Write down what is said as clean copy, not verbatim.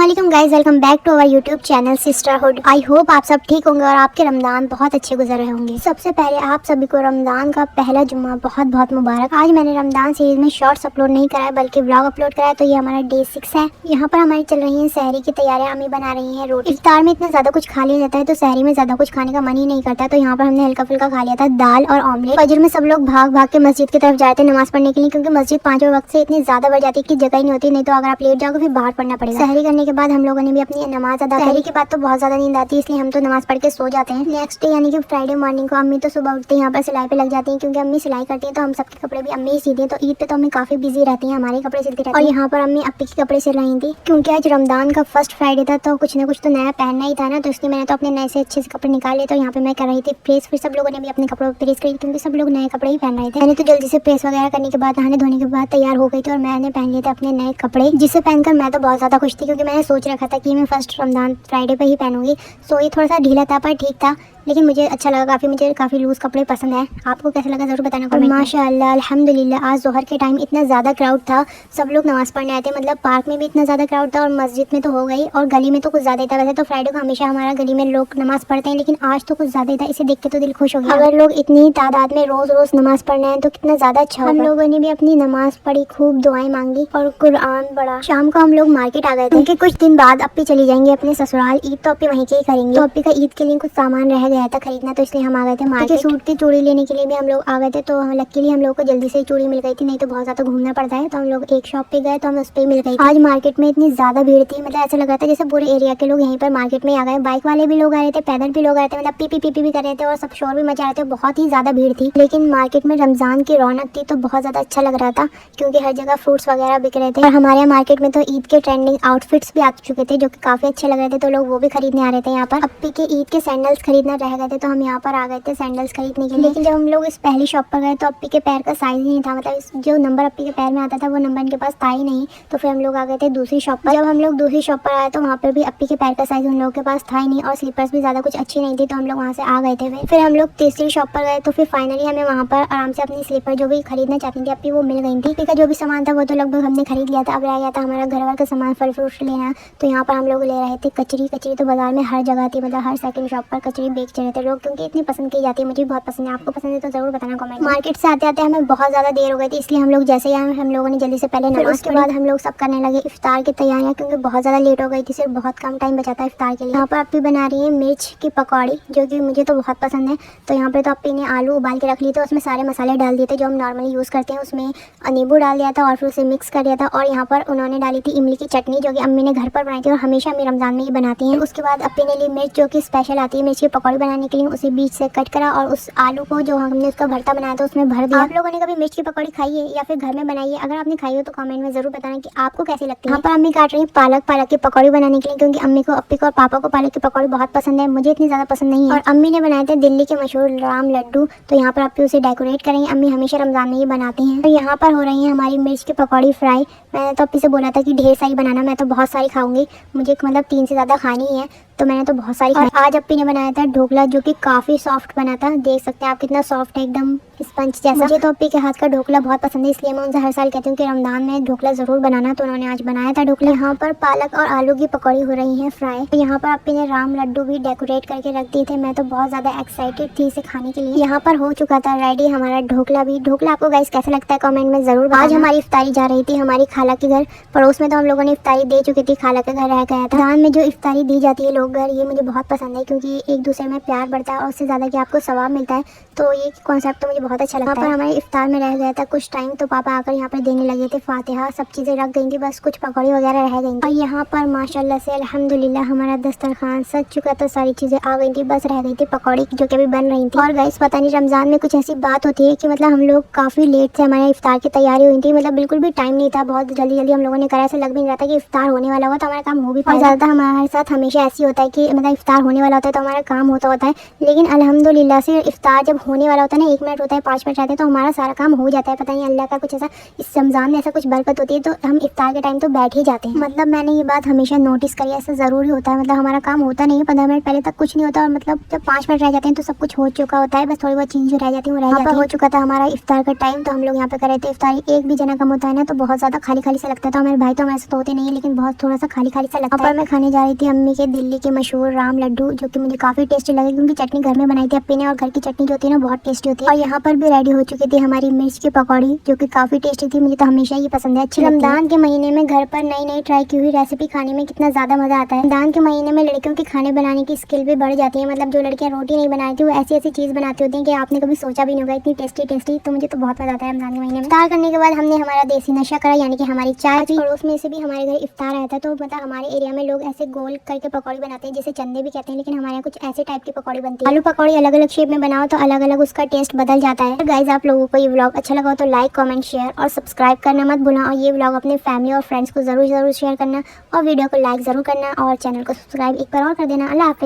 अस्सलाम guys, welcome back to our YouTube channel sisterhood. I hope आप सब ठीक होंगे और आपके रमजान बहुत अच्छे गुजर रहे होंगे। सबसे पहले आप सभी को रमजान का पहला जुम्मा बहुत बहुत मुबारक। आज मैंने रमजान सीरीज में शॉर्ट्स अपलोड नहीं कराया बल्कि व्लॉग अपलोड कराया, तो ये हमारा डे 6 है। यहाँ पर हमारी चल रही है सहरी की तैयारियां। अम्मी बना रही है रोटी। इफ्तार में इतना ज्यादा कुछ खा लिया जाता है तो सहरी में ज्यादा कुछ खाने का मन ही नहीं करता, तो यहाँ पर हमने हल्का फुल्का खा लिया था, दाल और ऑमलेट। फजर में सब लोग भाग भाग के मस्जिद की तरफ जाते नमाज पढ़ने के लिए, क्योंकि मस्जिद 5वें वक्त से इतनी ज्यादा बढ़ जाती है कि जगह ही नहीं होती, नहीं तो अगर आप लेट जाओगे फिर बाहर पढ़ना पड़ेगा। सहरी करने के बाद हम लोगों ने भी अपनी नमाज अदा करी। के बाद तो बहुत ज्यादा नींद आती है, इसलिए हम तो नमाज पढ़ के सो जाते हैं। नेक्स्ट डे यानी कि फ्राइडे मॉर्निंग को अम्मी तो सुबह उठते हैं यहाँ पर सिलाई पे लग जाती हैं, क्योंकि अम्मी सिलाई करती हैं तो हम सबके कपड़े भी अम्मी ही सीती हैं। तो ईद पे तो अम्मी काफी बिजी रहती हैं, हमारे कपड़े सिलती रहती हैं। और यहाँ पर अम्मी अप्पी के कपड़े सिल रही थी, क्योंकि आज रमजान का फर्स्ट फ्राइडे था तो कुछ ना कुछ तो नया पहनना ही था ना, तो इसलिए मैंने तो अपने नए से अच्छे से कपड़े निकाले। तो यहाँ पे मैं कर रही थी प्रेस, फिर सब लोगों ने भी अपने कपड़ों पर प्रेस करी, क्योंकि सब लोग नए कपड़े ही पहन रहे थे। मैंने तो जल्दी से प्रेस वगैरह करने के बाद नहाने धोने के बाद तैयार हो गई थी और मैंने पहन लिए थे अपने नए कपड़े, जिसे पहनकर मैं तो बहुत ज्यादा खुश थी, क्योंकि मैंने सोच रखा था कि मैं फर्स्ट रमजान फ्राइडे पे ही पहनूंगी। सो ये थोड़ा सा ढीला था पर ठीक था, लेकिन मुझे अच्छा लगा काफ़ी। मुझे काफ़ी लूज़ कपड़े पसंद है। आपको कैसा लगा ज़रूर बताना कमेंट में। माशाअल्लाह अल्हम्दुलिल्लाह आज जोहर के टाइम इतना ज़्यादा क्राउड था, सब लोग नमाज़ पढ़ने आए थे। मतलब पार्क में भी इतना ज़्यादा क्राउड था और मस्जिद में तो हो गई, और गली में तो कुछ ज़्यादा ही था। वैसे तो फ्राइडे को हमेशा हमारा गली में लोग नमाज़ पढ़ते हैं, लेकिन आज तो कुछ ज़्यादा ही था। इसे देख के तो दिल खुश हो गया। अगर लोग इतनी तादाद में रोज़ रोज़ नमाज़ पढ़ने आए तो कितना ज़्यादा अच्छा होगा। हम लोगों ने भी अपनी नमाज़ पढ़ी, खूब दुआएं मांगी और कुरान पढ़ा। शाम को हम लोग मार्केट आ गए थे, क्योंकि कुछ दिन बाद अप्पी चली जाएंगी अपने ससुराल। ईद तो अप्पी वहीं के ही करेंगे, तो अप्पी का ईद के लिए कुछ सामान रह गया था खरीदना, तो इसलिए हम आ गए थे मार्केट। सूट की चूड़ी लेने के लिए भी हम लोग आ गए थे, तो लकीली हम लोग को जल्दी से चूड़ी मिल गई थी, नहीं तो बहुत ज्यादा घूमना पड़ता है। तो हम लोग एक शॉप पे गए तो हमें उस पर मिल गई। आज मार्केट में इतनी ज्यादा भीड़ थी, मतलब ऐसा लग रहा था जैसे पूरे एरिया के लोग यहीं पर मार्केट में आ गए। बाइक वाले भी लोग आ रहे थे, पैदल भी लोग आ रहे थे, मतलब पी पी भी कर रहे थे और सब शोर भी मचा रहे थे। बहुत ही ज्यादा भीड़ थी, लेकिन मार्केट में रमजान की रौनक थी तो बहुत ज्यादा अच्छा लग रहा था, क्योंकि हर जगह फ्रूट्स वगैरह बिक रहे थे। और हमारे यहाँ मार्केट में तो ईद के ट्रेंडिंग आउटफिट्स भी आ चुके थे, जो कि काफी अच्छे लग रहे थे, तो लोग वो भी खरीदने आ रहे थे। यहाँ पर अप्पी के ईद के सैंडल्स खरीदना रह गए थे, तो हम यहाँ पर आ गए थे सैंडल्स खरीदने के लिए। लेकिन जब हम लोग इस पहली शॉप पर गए तो अप्पी के पैर का साइज ही नहीं था, मतलब जो नंबर अप्पी के पैर में आता था वो नंबर इनके पास था ही नहीं। तो फिर हम लोग आ गए थे दूसरी शॉप पर। जब हम लोग दूसरी शॉप पर आए तो वहाँ पर भी अप्पी के पैर का साइज उन लोगों के पास था ही नहीं, और स्लीपर्स भी ज्यादा कुछ अच्छी नहीं थी, तो हम लोग वहाँ से आ गए थे। फिर हम लोग तीसरी शॉप पर गए तो फिर फाइनली हमें वहाँ पर आराम से अपनी स्लीपर जो भी खरीदना चाहती थी अप्पी, वो मिल गई थी। अप्पी का जो भी सामान था वो तो लगभग हमने खरीद लिया था। अब रह गया था हमारा घर वाला का सामान, फल फ्रूट लेना। तो यहाँ पर हम लोग ले रहे थे कचरी। कचरी तो बाजार में हर जगह थी, मतलब हर सेकंड शॉप पर कचरी बेच रहे थे लोग, क्योंकि इतनी पसंद की जाती है। मुझे बहुत पसंद है, आपको पसंद है तो जरूर बताना कमेंट। मार्केट से आते आते हमें बहुत ज्यादा देर हो गई थी, इसलिए हम लोग जैसे ही आए हम लोगों ने जल्दी से पहले नमाज। उसके बाद हम लोग सब करने लगे इफ्तार की तैयारियां, क्योंकि बहुत ज्यादा लेट हो गई थी, सिर्फ बहुत कम टाइम बचा था इफ्तार के लिए। यहाँ पर अप्पी बना रही है मिर्च की पकौड़ी, जो कि मुझे तो बहुत पसंद है। तो यहाँ पे तो अप्पी ने आलू उबाल के रख लिए थे, उसमें सारे मसाले डाल दिए थे जो हम नॉर्मली यूज करते हैं। उसमें नींबू डाल दिया था और फिर उसे मिक्स कर दिया था। और यहाँ पर उन्होंने डाली थी इमली की चटनी, जो कि अम्मी ने घर पर बनाई थी और हमेशा अम्मी रमजान में ही बनाती हैं। उसके बाद अप्पी ने ली मिर्च, जो कि स्पेशल आती है मिर्च की पकौड़ी बनाने के लिए, उसे बीच से कट करा और उस आलू को जो हमने उसका भरता बनाया था उसमें भर दिया। आप लोगों ने कभी मिर्च की पकौड़ी खाई है या फिर घर में बनाई है? अगर आपने खाई हो तो कमेंट में जरूर बताना कि आपको कैसी लगती है। यहाँ पर अम्मी काट रही है पालक की पकौड़ी बनाने के लिए, क्योंकि अम्मी को, अप्पी को और पापा को पालक की पकौड़ी बहुत पसंद है। मुझे इतनी ज्यादा पसंद नहीं है। और अम्मी ने बनाए थे दिल्ली के मशहूर राम लड्डू, तो यहाँ पर अप्पी उसे डेकोरेट करेंगे। अम्मी हमेशा रमजान में ही बनाती हैं। तो यहाँ पर हो रही है हमारी मिर्च की पकौड़ी फ्राई। मैंने तो अप्पी से बोला था कि ढेर सारी बनाना, मैं तो बहुत सारी खाऊंगी, मुझे मतलब 3 से ज्यादा खानी है, तो मैंने तो बहुत सारी खाई। आज अप्पी ने बनाया था ढोकला, जो कि काफी सॉफ्ट बना था। देख सकते हैं आप कितना सॉफ्ट है, एकदम स्पंज जैसा। मुझे तो अप्पी के हाथ का ढोकला बहुत पसंद है, इसलिए मैं उनसे हर साल कहती हूँ कि रमजान में ढोकला जरूर बनाना, तो उन्होंने आज बनाया था ढोकला। यहाँ पर पालक और आलू की पकौड़ी हो रही है फ्राई। तो यहाँ पर अप्पी ने राम लड्डू भी डेकोरेट करके रख दिए थे। मैं तो बहुत ज्यादा एक्साइटेड थी इसे खाने के लिए। यहाँ पर हो चुका था रेडी हमारा ढोकला भी। ढोकला आपको गाइस कैसा लगता है कमेंट में जरूर बताना। आज हमारी इफ्तारी जा रही थी हमारी खाला के घर। पड़ोस में तो हम लोगों ने इफ्तारी दे चुकी थी, खाला के घर रह गया था। दान में जो इफ्तारी दी जाती है लोग घर, ये मुझे बहुत पसंद है, क्योंकि एक दूसरे में प्यार बढ़ता है और उससे ज्यादा कि आपको सवाब मिलता है। तो ये कॉन्सेप्ट तो मुझे बहुत अच्छा लगता है। हमारे इफ्तार में रह गया था कुछ टाइम, तो पापा आकर यहाँ पर देने लगे थे फातिहा। सब चीजें रख गई थी, बस कुछ पकौड़ी वगैरह रह गई थी। और यहाँ पर माशाल्लाह से अल्हम्दुलिल्लाह हमारा दस्तरखान सज चुका था, सारी चीजें आ गई थी, बस रह गई थी पकौड़ी जो कि अभी बन रही थी। और गाइस पता नहीं रमजान में कुछ ऐसी बात होती है कि मतलब हम लोग काफी लेट से हमारे इफ्तार की तैयारी हुई थी, मतलब बिल्कुल भी टाइम नहीं था, बहुत जल्दी जल्दी हम लोगों ने करा। ऐसा लग भी नहीं रहा था कि इफ्तार होने वाला हुआ तो हमारा काम हो भी पाएगा। ज्यादा हमारे साथ हमेशा ऐसी होता है कि मतलब इफ्तार होने वाला होता है तो हमारा काम होता है, लेकिन अल्हम्दुलिल्लाह से इफ्तार जब होने वाला होता है ना, 1 मिनट होता रहता है, 5 मिनट रहते हैं तो हमारा सारा काम हो जाता है। पता नहीं अल्लाह का कुछ ऐसा इस रमज़ान में ऐसा कुछ बरकत होती है, तो हम इफ्तार के टाइम तो बैठ ही जाते हैं। मतलब मैंने ये बात हमेशा नोटिस करी है, ऐसा ज़रूरी होता है। मतलब हमारा काम होता नहीं है, 15 मिनट पहले तक कुछ नहीं होता, और मतलब जब 5 मिनट रह जाते हैं तो सब कुछ हो चुका होता है। बस थोड़ी बहुत चीज़ जो रह जाती है वो रह जाती है। हो चुका था हमारा इफ्तार का टाइम, तो हम लोग यहाँ पे कर रहे थे इफ्तारी। एक भी जना कम होता है ना तो बहुत ज़्यादा खाली खाली सा लगता है। तो मेरे भाई तो हमारे साथ होते नहीं है, लेकिन बहुत थोड़ा सा खाली खाली सा लगता है। मैं खाने जा रही थी अम्मी के दिल्ली के मशहूर राम लड्डू, जो कि मुझे काफ़ी टेस्टी लगे, क्योंकि चटनी घर में बनाई थी अपने ने, और घर की चटनी जो होती है ना बहुत टेस्टी होती है। और यहाँ पर भी रेडी हो चुकी थी हमारी मिर्च की पकौड़ी, जो कि काफ़ी टेस्टी थी। मुझे तो हमेशा ये पसंद है, अच्छी रमज़ान के महीने में घर पर नई नई ट्राई की हुई रेसिपी खाने में कितना ज़्यादा मज़ा आता है। रमज़ान के महीने में लड़कियों के खाने बनाने की स्किल भी बढ़ जाती है। मतलब जो लड़कियाँ रोटी नहीं बनाती वो ऐसी ऐसी चीज़ बनाती होती हैं कि आपने कभी सोचा भी नहीं होगा, इतनी टेस्टी टेस्टी। तो मुझे तो बहुत मज़ा आता है रमज़ान के महीने में। इफ्तार करने के बाद हमने हमारा देसी नशा करा, यानी कि हमारी चाय पी। पड़ोस में से भी हमारे घर इफ्तार आया था, तो मतलब हमारे एरिया में लोग ऐसे गोल करके पकौड़ी बनाते हैं, जिसे चंदे भी कहते हैं, लेकिन हमारे यहाँ कुछ ऐसे टाइप की पकौड़ी बनती है। आलू पकौड़ी अलग अलग शेप में बनाओ तो अलग अलग उसका टेस्ट बदल जाता है। गाइस, आप लोगों को ये व्लॉग अच्छा लगा हो तो लाइक, कमेंट, शेयर और सब्सक्राइब करना मत भूलना, और ये व्लॉग अपने फैमिली और फ्रेंड्स को जरूर शेयर करना, और वीडियो को लाइक जरूर करना, और चैनल को सब्सक्राइब एक बार और कर देना। अल्लाह हाफिज़।